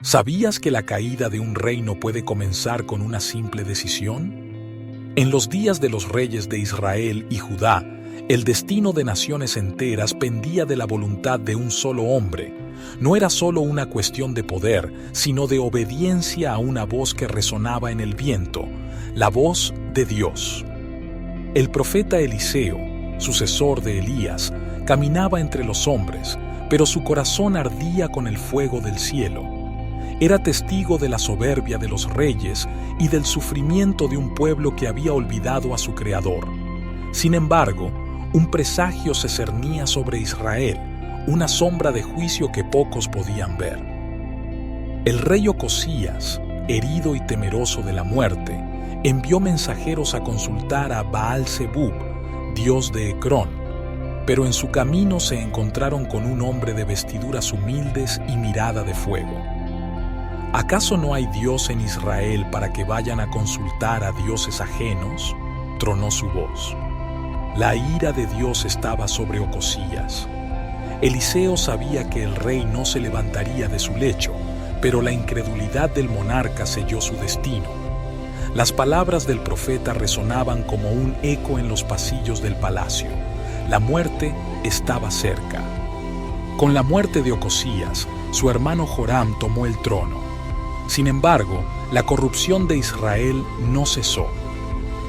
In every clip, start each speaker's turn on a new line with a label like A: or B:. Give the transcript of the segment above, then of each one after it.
A: ¿Sabías que la caída de un reino puede comenzar con una simple decisión? En los días de los reyes de Israel y Judá, el destino de naciones enteras pendía de la voluntad de un solo hombre. No era solo una cuestión de poder, sino de obediencia a una voz que resonaba en el viento, la voz de Dios. El profeta Eliseo, sucesor de Elías, caminaba entre los hombres, pero su corazón ardía con el fuego del cielo. Era testigo de la soberbia de los reyes y del sufrimiento de un pueblo que había olvidado a su Creador. Sin embargo, un presagio se cernía sobre Israel, una sombra de juicio que pocos podían ver. El rey Ocosías, herido y temeroso de la muerte, envió mensajeros a consultar a Baal-Zebub, dios de Ecrón, pero en su camino se encontraron con un hombre de vestiduras humildes y mirada de fuego. ¿Acaso no hay Dios en Israel para que vayan a consultar a dioses ajenos? Tronó su voz. La ira de Dios estaba sobre Ocosías. Eliseo sabía que el rey no se levantaría de su lecho, pero la incredulidad del monarca selló su destino. Las palabras del profeta resonaban como un eco en los pasillos del palacio. La muerte estaba cerca. Con la muerte de Ocosías, su hermano Joram tomó el trono. Sin embargo, la corrupción de Israel no cesó.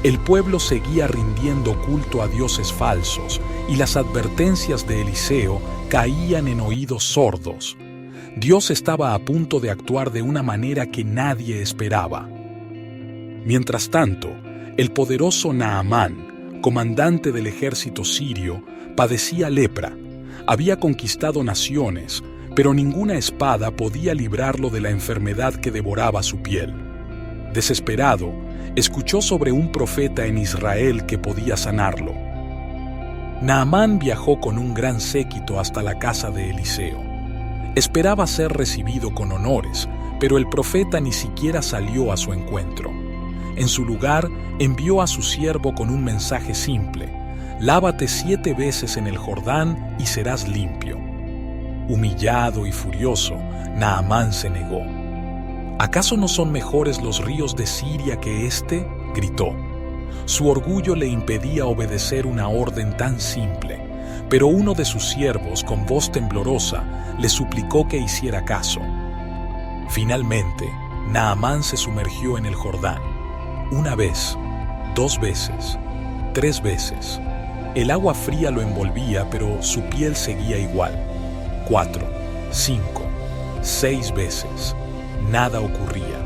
A: El pueblo seguía rindiendo culto a dioses falsos y las advertencias de Eliseo caían en oídos sordos. Dios estaba a punto de actuar de una manera que nadie esperaba. Mientras tanto, el poderoso Naamán, comandante del ejército sirio, padecía lepra. Había conquistado naciones, pero ninguna espada podía librarlo de la enfermedad que devoraba su piel. Desesperado, escuchó sobre un profeta en Israel que podía sanarlo. Naamán viajó con un gran séquito hasta la casa de Eliseo. Esperaba ser recibido con honores, pero el profeta ni siquiera salió a su encuentro. En su lugar, envió a su siervo con un mensaje simple: «Lávate 7 veces en el Jordán y serás limpio». Humillado y furioso, Naamán se negó. ¿Acaso no son mejores los ríos de Siria que éste?, gritó. Su orgullo le impedía obedecer una orden tan simple, pero uno de sus siervos, con voz temblorosa, le suplicó que hiciera caso. Finalmente, Naamán se sumergió en el Jordán. 1 vez, 2 veces, 3 veces. El agua fría lo envolvía, pero su piel seguía igual. 4, 5, 6 veces. Nada ocurría.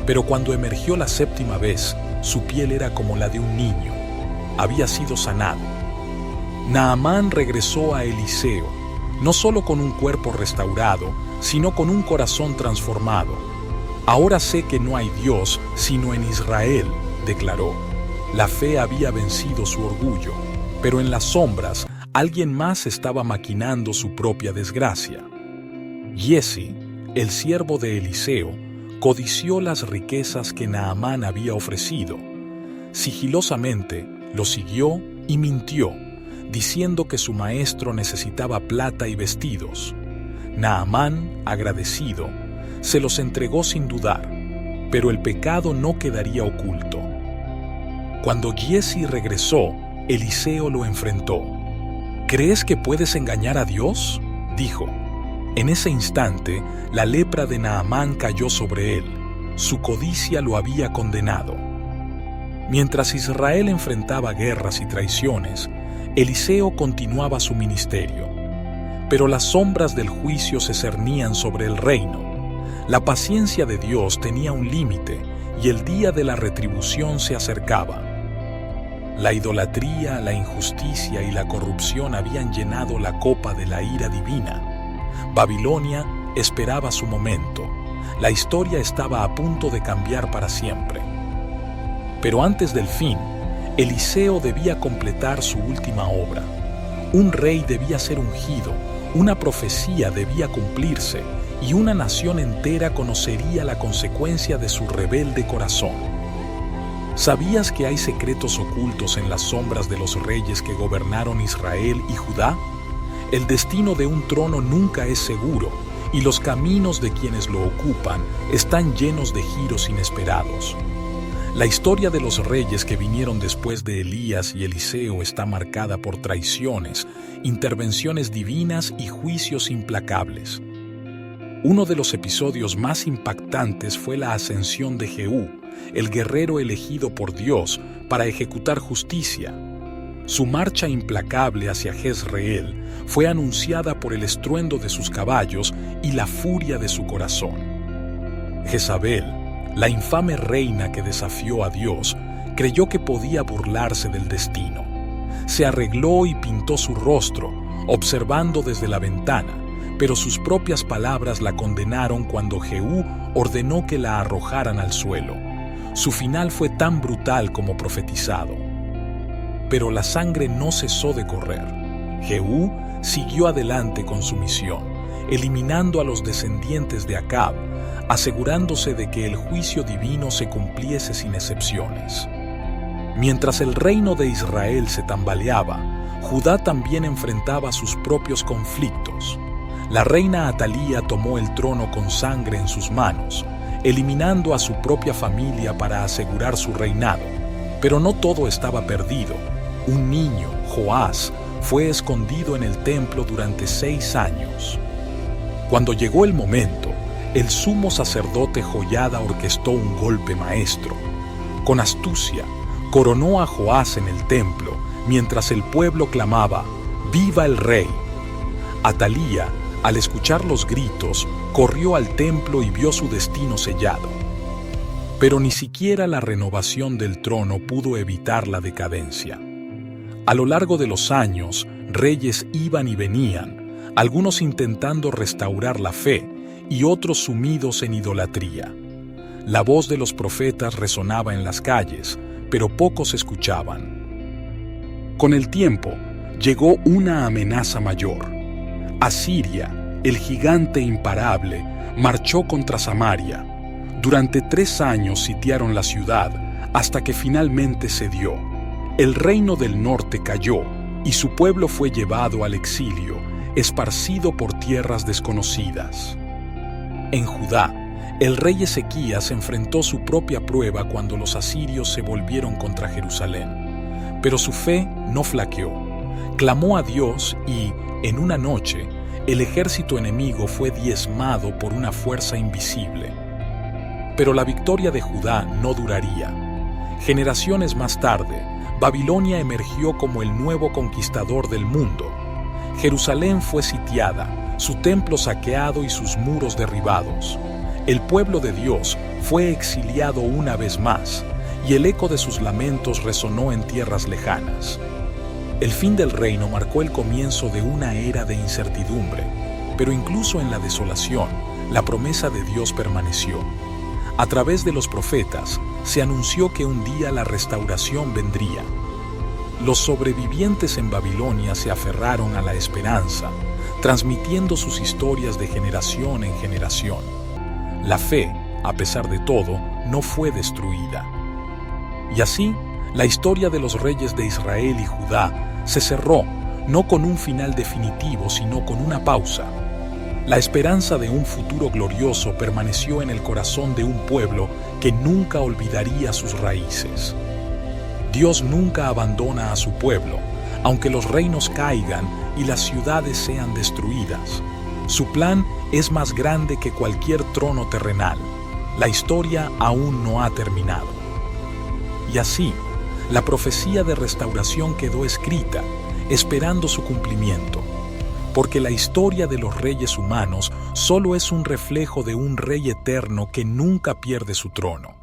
A: Pero cuando emergió la 7ª vez, su piel era como la de un niño. Había sido sanado. Naamán regresó a Eliseo, no solo con un cuerpo restaurado, sino con un corazón transformado. «Ahora sé que no hay Dios sino en Israel», declaró. La fe había vencido su orgullo, pero en las sombras alguien más estaba maquinando su propia desgracia. Giezi, el siervo de Eliseo, codició las riquezas que Naamán había ofrecido. Sigilosamente lo siguió y mintió, diciendo que su maestro necesitaba plata y vestidos. Naamán, agradecido, se los entregó sin dudar, pero el pecado no quedaría oculto. Cuando Giezi regresó, Eliseo lo enfrentó. «¿Crees que puedes engañar a Dios?», dijo. En ese instante, la lepra de Naamán cayó sobre él. Su codicia lo había condenado. Mientras Israel enfrentaba guerras y traiciones, Eliseo continuaba su ministerio. Pero las sombras del juicio se cernían sobre el reino. La paciencia de Dios tenía un límite y el día de la retribución se acercaba. La idolatría, la injusticia y la corrupción habían llenado la copa de la ira divina. Babilonia esperaba su momento. La historia estaba a punto de cambiar para siempre. Pero antes del fin, Eliseo debía completar su última obra. Un rey debía ser ungido, una profecía debía cumplirse y una nación entera conocería la consecuencia de su rebelde corazón. ¿Sabías que hay secretos ocultos en las sombras de los reyes que gobernaron Israel y Judá? El destino de un trono nunca es seguro, y los caminos de quienes lo ocupan están llenos de giros inesperados. La historia de los reyes que vinieron después de Elías y Eliseo está marcada por traiciones, intervenciones divinas y juicios implacables. Uno de los episodios más impactantes fue la ascensión de Jehú, el guerrero elegido por Dios para ejecutar justicia. Su marcha implacable hacia Jezreel fue anunciada por el estruendo de sus caballos y la furia de su corazón. Jezabel, la infame reina que desafió a Dios, creyó que podía burlarse del destino. Se arregló y pintó su rostro, observando desde la ventana, pero sus propias palabras la condenaron cuando Jehú ordenó que la arrojaran al suelo. Su final fue tan brutal como profetizado. Pero la sangre no cesó de correr. Jehú siguió adelante con su misión, eliminando a los descendientes de Acab, asegurándose de que el juicio divino se cumpliese sin excepciones. Mientras el reino de Israel se tambaleaba, Judá también enfrentaba sus propios conflictos. La reina Atalía tomó el trono con sangre en sus manos, eliminando a su propia familia para asegurar su reinado. Pero no todo estaba perdido. Un niño, Joás, fue escondido en el templo durante 6 años. Cuando llegó el momento, el sumo sacerdote Joiada orquestó un golpe maestro. Con astucia, coronó a Joás en el templo, mientras el pueblo clamaba, ¡Viva el rey! Atalía, al escuchar los gritos, corrió al templo y vio su destino sellado. Pero ni siquiera la renovación del trono pudo evitar la decadencia. A lo largo de los años, reyes iban y venían, algunos intentando restaurar la fe y otros sumidos en idolatría. La voz de los profetas resonaba en las calles, pero pocos escuchaban. Con el tiempo, llegó una amenaza mayor. Asiria, el gigante imparable, marchó contra Samaria. Durante 3 años sitiaron la ciudad, hasta que finalmente cedió. El reino del norte cayó, y su pueblo fue llevado al exilio, esparcido por tierras desconocidas. En Judá, el rey Ezequías enfrentó su propia prueba cuando los asirios se volvieron contra Jerusalén. Pero su fe no flaqueó. Clamó a Dios y, en una noche, el ejército enemigo fue diezmado por una fuerza invisible. Pero la victoria de Judá no duraría. Generaciones más tarde, Babilonia emergió como el nuevo conquistador del mundo. Jerusalén fue sitiada, su templo saqueado y sus muros derribados. El pueblo de Dios fue exiliado una vez más, y el eco de sus lamentos resonó en tierras lejanas. El fin del reino marcó el comienzo de una era de incertidumbre, pero incluso en la desolación, la promesa de Dios permaneció. A través de los profetas, se anunció que un día la restauración vendría. Los sobrevivientes en Babilonia se aferraron a la esperanza, transmitiendo sus historias de generación en generación. La fe, a pesar de todo, no fue destruida. Y así, la historia de los reyes de Israel y Judá se cerró, no con un final definitivo, sino con una pausa. La esperanza de un futuro glorioso permaneció en el corazón de un pueblo que nunca olvidaría sus raíces. Dios nunca abandona a su pueblo, aunque los reinos caigan y las ciudades sean destruidas. Su plan es más grande que cualquier trono terrenal. La historia aún no ha terminado. Y así, la profecía de restauración quedó escrita, esperando su cumplimiento. Porque la historia de los reyes humanos solo es un reflejo de un rey eterno que nunca pierde su trono.